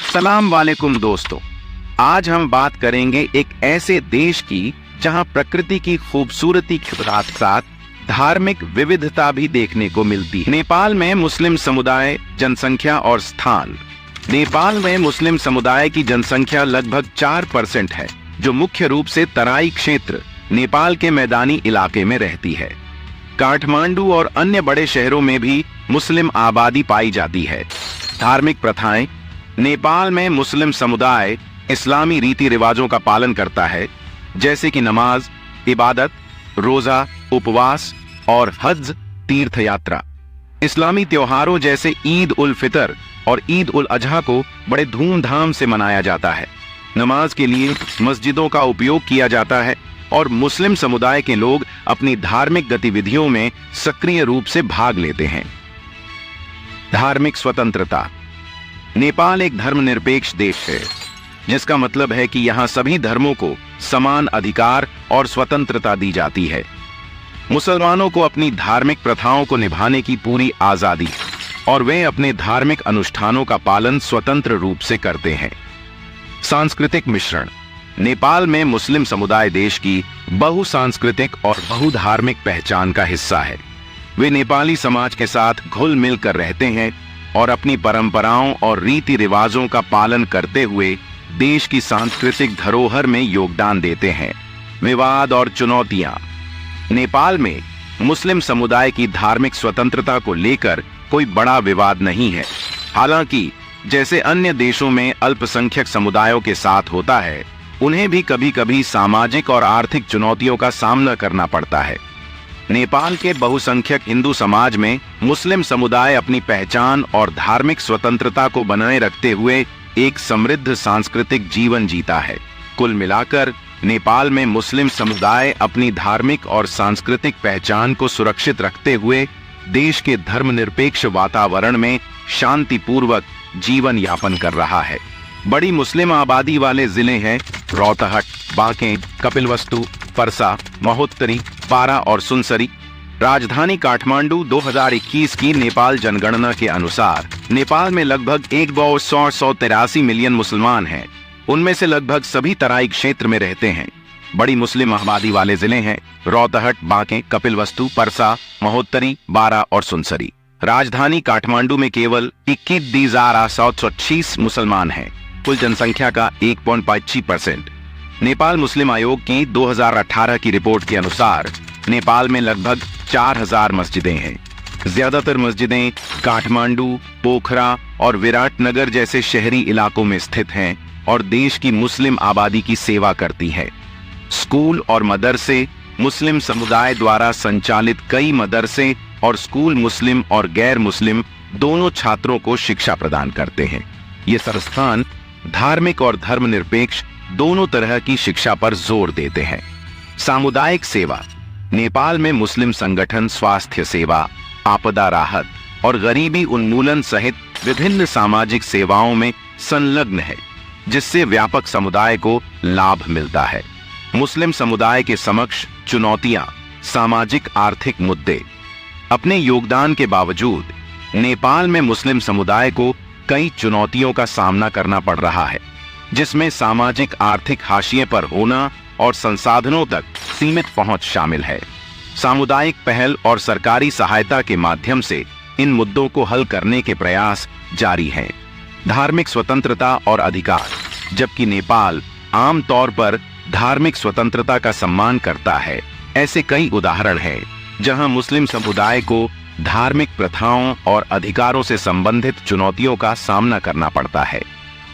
अस्सलाम वालेकुम दोस्तों, आज हम बात करेंगे एक ऐसे देश की जहां प्रकृति की खूबसूरती के साथ साथ धार्मिक विविधता भी देखने को मिलती है। नेपाल में मुस्लिम समुदाय, जनसंख्या और स्थान। नेपाल में मुस्लिम समुदाय की जनसंख्या लगभग 4% है, जो मुख्य रूप से तराई क्षेत्र नेपाल के मैदानी इलाके में रहती है। काठमांडू और अन्य बड़े शहरों में भी मुस्लिम आबादी पाई जाती है। धार्मिक प्रथाएं। नेपाल में मुस्लिम समुदाय इस्लामी रीति रिवाजों का पालन करता है, जैसे कि नमाज, इबादत, रोजा, उपवास और हज तीर्थ यात्रा। इस्लामी त्योहारों जैसे ईद उल फितर और ईद उल अजहा को बड़े धूमधाम से मनाया जाता है। नमाज के लिए मस्जिदों का उपयोग किया जाता है और मुस्लिम समुदाय के लोग अपनी धार्मिक गतिविधियों में सक्रिय रूप से भाग लेते हैं। धार्मिक स्वतंत्रता। नेपाल एक धर्मनिरपेक्ष देश है, जिसका मतलब है कि यहाँ सभी धर्मों को समान अधिकार और स्वतंत्रता दी जाती है। मुसलमानों को अपनी धार्मिक प्रथाओं को निभाने की पूरी आजादी है और वे अपने धार्मिक अनुष्ठानों का पालन स्वतंत्र रूप से करते हैं। सांस्कृतिक मिश्रण। नेपाल में मुस्लिम समुदाय देश की बहुसांस्कृतिक और बहुधार्मिक पहचान का हिस्सा है। वे नेपाली समाज के साथ घुल मिल कर रहते हैं और अपनी परंपराओं और रीति रिवाजों का पालन करते हुए देश की सांस्कृतिक धरोहर में योगदान देते हैं। विवाद और चुनौतियां। नेपाल में मुस्लिम समुदाय की धार्मिक स्वतंत्रता को लेकर कोई बड़ा विवाद नहीं है। हालांकि जैसे अन्य देशों में अल्पसंख्यक समुदायों के साथ होता है, उन्हें भी कभी कभी सामाजिक और आर्थिक चुनौतियों का सामना करना पड़ता है। नेपाल के बहुसंख्यक हिंदू समाज में मुस्लिम समुदाय अपनी पहचान और धार्मिक स्वतंत्रता को बनाए रखते हुए एक समृद्ध सांस्कृतिक जीवन जीता है। कुल मिलाकर नेपाल में मुस्लिम समुदाय अपनी धार्मिक और सांस्कृतिक पहचान को सुरक्षित रखते हुए देश के धर्मनिरपेक्ष वातावरण में शांतिपूर्वक जीवन यापन कर रहा है। बड़ी मुस्लिम आबादी वाले जिले हैं रौतहट, बांके, कपिलवस्तु, परसा, महोत्तरी, बारा और सुनसरी। राजधानी काठमांडू 2021 की नेपाल जनगणना के अनुसार नेपाल में लगभग 1,183 मिलियन मुसलमान हैं। उनमें से लगभग सभी तराई क्षेत्र में रहते हैं। बड़ी मुस्लिम आबादी वाले जिले हैं रौतहट, बांके, कपिलवस्तु, परसा, महोत्तरी, बारा और सुनसरी। राजधानी काठमांडू में केवल 21,726 मुसलमान हैं। कुल जनसंख्या का 1.25%। नेपाल मुस्लिम आयोग की 2018 की रिपोर्ट के अनुसार नेपाल में लगभग 4,000 मस्जिदें हैं। ज्यादातर मस्जिदें काठमांडू, पोखरा और विराटनगर जैसे शहरी इलाकों में स्थित हैं और देश की मुस्लिम आबादी की सेवा करती है। स्कूल और मदरसे। मुस्लिम समुदाय द्वारा संचालित कई मदरसे और स्कूल मुस्लिम और गैर मुस्लिम दोनों छात्रों को शिक्षा प्रदान करते हैं। ये संस्थान धार्मिक और धर्मनिरपेक्ष दोनों तरह की शिक्षा पर जोर देते हैं। सामुदायिक सेवा। नेपाल में मुस्लिम संगठन स्वास्थ्य सेवा, आपदा राहत और गरीबी उन्मूलन सहित विभिन्न सामाजिक सेवाओं में संलग्न है, जिससे व्यापक समुदाय को लाभ मिलता है। मुस्लिम समुदाय के समक्ष चुनौतियां। सामाजिक आर्थिक मुद्दे। अपने योगदान के बावजूद नेपाल में मुस्लिम समुदाय को कई चुनौतियों का सामना करना पड़ रहा है, जिसमें सामाजिक आर्थिक हाशिए पर होना और संसाधनों तक सीमित पहुंच शामिल है। सामुदायिक पहल और सरकारी सहायता के माध्यम से इन मुद्दों को हल करने के प्रयास जारी हैं। धार्मिक स्वतंत्रता और अधिकार। जबकि नेपाल आमतौर पर धार्मिक स्वतंत्रता का सम्मान करता है, ऐसे कई उदाहरण हैं जहां मुस्लिम समुदाय को धार्मिक प्रथाओं और अधिकारों से संबंधित चुनौतियों का सामना करना पड़ता है।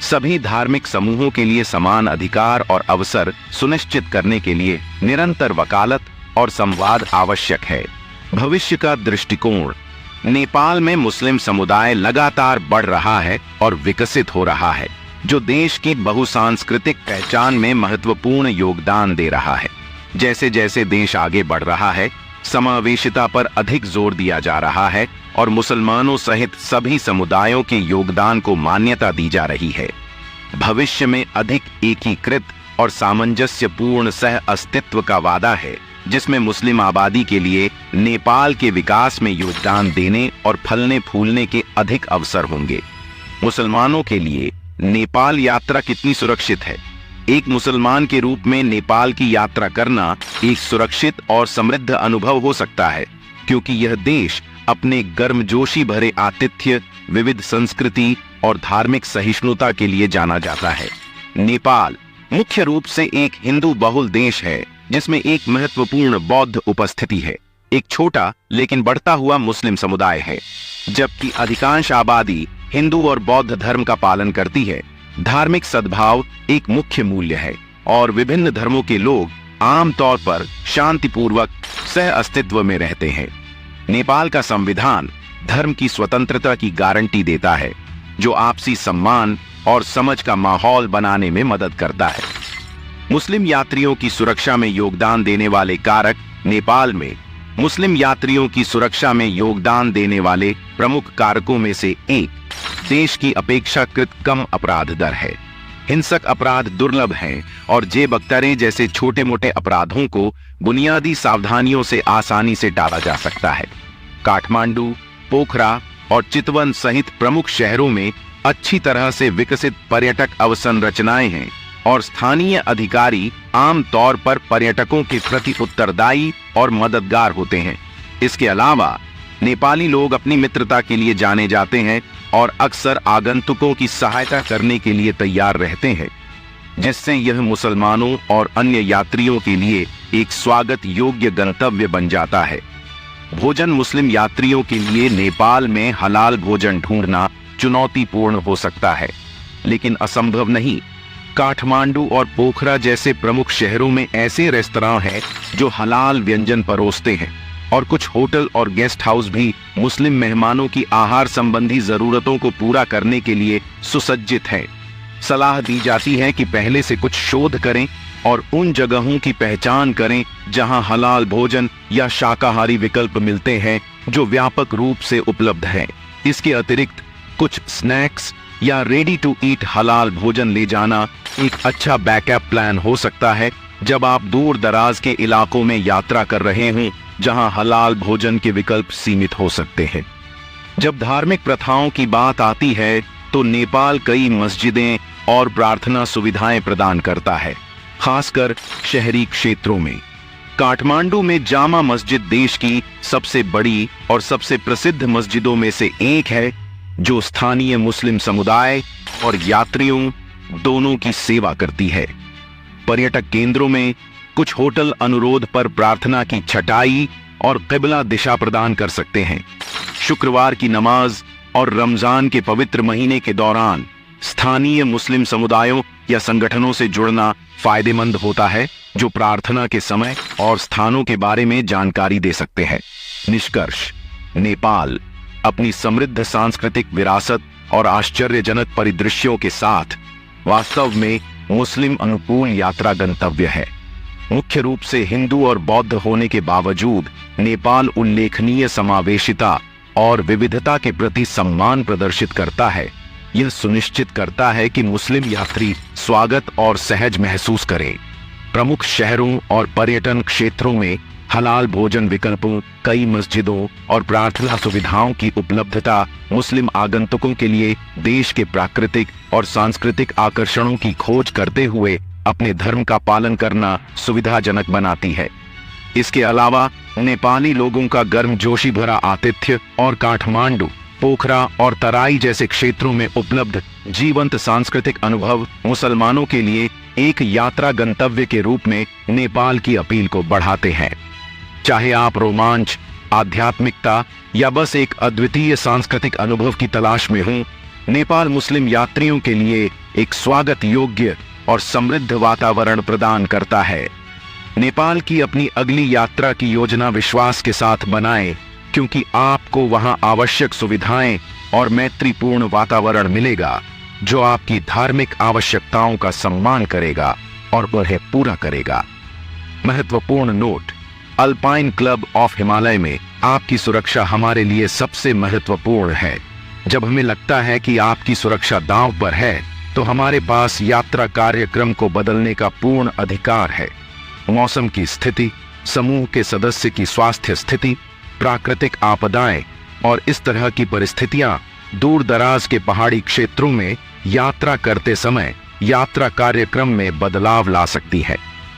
सभी धार्मिक समूहों के लिए समान अधिकार और अवसर सुनिश्चित करने के लिए निरंतर वकालत और संवाद आवश्यक है। भविष्य का दृष्टिकोण। नेपाल में मुस्लिम समुदाय लगातार बढ़ रहा है और विकसित हो रहा है, जो देश की बहुसांस्कृतिक पहचान में महत्वपूर्ण योगदान दे रहा है। जैसे जैसे देश आगे बढ़ रहा है, समावेशिता पर अधिक जोर दिया जा रहा है और मुसलमानों सहित सभी समुदायों के योगदान को मान्यता दी जा रही है। भविष्य में अधिक एकीकृत और सामंजस्यपूर्ण सह अस्तित्व का वादा है, जिसमें मुस्लिम आबादी के लिए नेपाल के विकास में योगदान देने और फलने फूलने के अधिक अवसर होंगे। मुसलमानों के लिए नेपाल यात्रा कितनी सुरक्षित है। एक मुसलमान के रूप में नेपाल की यात्रा करना एक सुरक्षित और समृद्ध अनुभव हो सकता है, क्योंकि यह देश अपने गर्मजोशी भरे आतिथ्य, विविध संस्कृति और धार्मिक सहिष्णुता के लिए जाना जाता है। नेपाल मुख्य रूप से एक हिंदू बहुल देश है, जिसमें एक महत्वपूर्ण बौद्ध उपस्थिति है। एक छोटा लेकिन बढ़ता हुआ मुस्लिम समुदाय है, जबकि अधिकांश आबादी हिंदू और बौद्ध धर्म का पालन करती है। धार्मिक सद्भाव एक मुख्य मूल्य है और विभिन्न धर्मों के लोग आमतौर पर शांतिपूर्वक सह अस्तित्व में रहते हैं। नेपाल का संविधान धर्म की स्वतंत्रता की गारंटी देता है, जो आपसी सम्मान और समझ का माहौल बनाने में मदद करता है। मुस्लिम यात्रियों की सुरक्षा में योगदान देने वाले कारक नेपाल में मुस्लिम यात्रियों की सुरक्षा में योगदान देने वाले प्रमुख कारकों में से एक देश की अपेक्षाकृत कम अपराध दर है। हिंसक अपराध दुर्लभ हैं और जेब अख्तरें जैसे छोटे मोटे अपराधों को बुनियादी सावधानियों से आसानी से टाला जा सकता है। काठमांडू, पोखरा और चितवन सहित प्रमुख शहरों में अच्छी तरह से विकसित पर्यटक अवसंरचनाएं हैं और स्थानीय अधिकारी आम तौर पर पर्यटकों के प्रति उत्तरदायी और मददगार होते हैं। इसके अलावा नेपाली लोग अपनी मित्रता के लिए जाने जाते हैं और अक्सर आगंतुकों की सहायता करने के लिए तैयार रहते हैं, जिससे यह मुसलमानों और अन्य यात्रियों के लिए एक स्वागत योग्य गंतव्य बन जाता है। भोजन मुस्लिम यात्रियों के लिए नेपाल में हलाल भोजन ढूंढना चुनौतीपूर्ण हो सकता है, लेकिन असंभव नहीं। काठमांडू और पोखरा जैसे प्रमुख शहरों में ऐसे रेस्तरां हैं जो हलाल व्यंजन परोसते हैं और कुछ होटल और गेस्ट हाउस भी मुस्लिम मेहमानों की आहार संबंधी जरूरतों को पूरा करने के लिए सुसज्जित हैं। सलाह दी जाती है कि पहले से कुछ शोध करें और उन जगहों की पहचान करें जहां हलाल भोजन या शाकाहारी विकल्प मिलते हैं, जो व्यापक रूप से उपलब्ध हैं। इसके अतिरिक्त कुछ स्नैक्स या रेडी टू ईट हलाल भोजन ले जाना एक अच्छा बैकअप प्लान हो सकता है जब आप दूर दराज के इलाकों में यात्रा कर रहे हों, जहां हलाल भोजन के विकल्प सीमित हो सकते हैं। जब धार्मिक प्रथाओं की बात आती है तो नेपाल कई मस्जिदें और प्रार्थना सुविधाएं प्रदान करता है, खासकर शहरी क्षेत्रों में। काठमांडू में जामा मस्जिद देश की सबसे बड़ी और सबसे प्रसिद्ध मस्जिदों में से एक है, जो स्थानीय मुस्लिम समुदाय और यात्रियों दोनों की सेवा करती है। पर्यटक केंद्रों में कुछ होटल अनुरोध पर प्रार्थना की छटाई और क़िबला दिशा प्रदान कर सकते हैं। शुक्रवार की नमाज और रमजान के पवित्र महीने के दौरान स्थानीय मुस्लिम समुदायों या संगठनों से जुड़ना फायदेमंद होता है, जो प्रार्थना के समय और स्थानों के बारे में जानकारी दे सकते हैं। निष्कर्ष: नेपाल अपनी समृद्ध सांस्कृतिक विरासत और आश्चर्यजनक परिदृश्यों के साथ वास्तव में मुस्लिम अनुकूल यात्रा गंतव्य है। मुख्य रूप से हिंदू और बौद्ध होने के बावजूद नेपाल उल्लेखनीय समावेशिता और विविधता के प्रति सम्मान प्रदर्शित करता है। यह सुनिश्चित करता है कि मुस्लिम यात्री स्वागत और सहज महसूस करें। प्रमुख शहरों और पर्यटन क्षेत्रों में हलाल भोजन विकल्पों, कई मस्जिदों और प्रार्थना सुविधाओं की उपलब्धता मुस्लिम आगंतुकों के लिए देश के प्राकृतिक और सांस्कृतिक आकर्षणों की खोज करते हुए अपने धर्म का पालन करना सुविधाजनक बनाती है। इसके अलावा नेपाली लोगों का गर्मजोशी भरा आतिथ्य और काठमांडू, पोखरा और तराई जैसे क्षेत्रों में उपलब्ध जीवंत सांस्कृतिक अनुभव मुसलमानों के लिए एक यात्रा गंतव्य के रूप में नेपाल की अपील को बढ़ाते हैं। चाहे आप रोमांच, आध्यात्मिकता या बस एक अद्वितीय सांस्कृतिक अनुभव की तलाश में हों, नेपाल मुस्लिम यात्रियों के लिए एक स्वागत योग्य और समृद्ध वातावरण प्रदान करता है। नेपाल की अपनी अगली यात्रा की योजना विश्वास के साथ बनाएं, क्योंकि आपको वहां आवश्यक सुविधाएं और मैत्रीपूर्ण वातावरण मिलेगा, जो आपकी धार्मिक आवश्यकताओं का सम्मान करेगा और उन्हें पूरा करेगा। महत्वपूर्ण note: alpine club of Himalaya में आपकी सुरक्षा हमारे लिए सबसे महत्वपूर्ण है। जब हमें लगता है कि आपकी सुरक्षा दांव पर है, तो हमारे पास यात्रा कार्यक्रम को बदलने का पूर्ण अधिकार है। मौसम की स्थिति, समूह के सदस्य की स्वास्थ्य स्थिति, प्राकृतिक आपदाएं और इस तरह की परिस्थितियां दूर दराज के पहाड़ी क्षेत्रों में यात्रा करते समय यात्रा कार्यक्रम में बदलाव ला सकती है।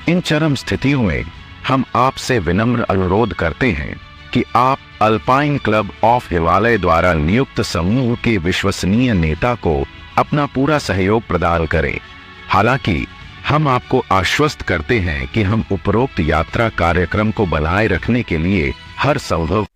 इन चरम स्थितियों में हम आपसे विनम्र अनुरोध करते हैं कि आप अल्पाइन क्लब ऑफ हिमालय द्वारा नियुक्त समूह के विश्वसनीय नेता को अपना पूरा सहयोग प्रदान करें। हालांकि हम आपको आश्वस्त करते हैं कि हम उपरोक्त यात्रा कार्यक्रम को बनाए रखने के लिए हर संभव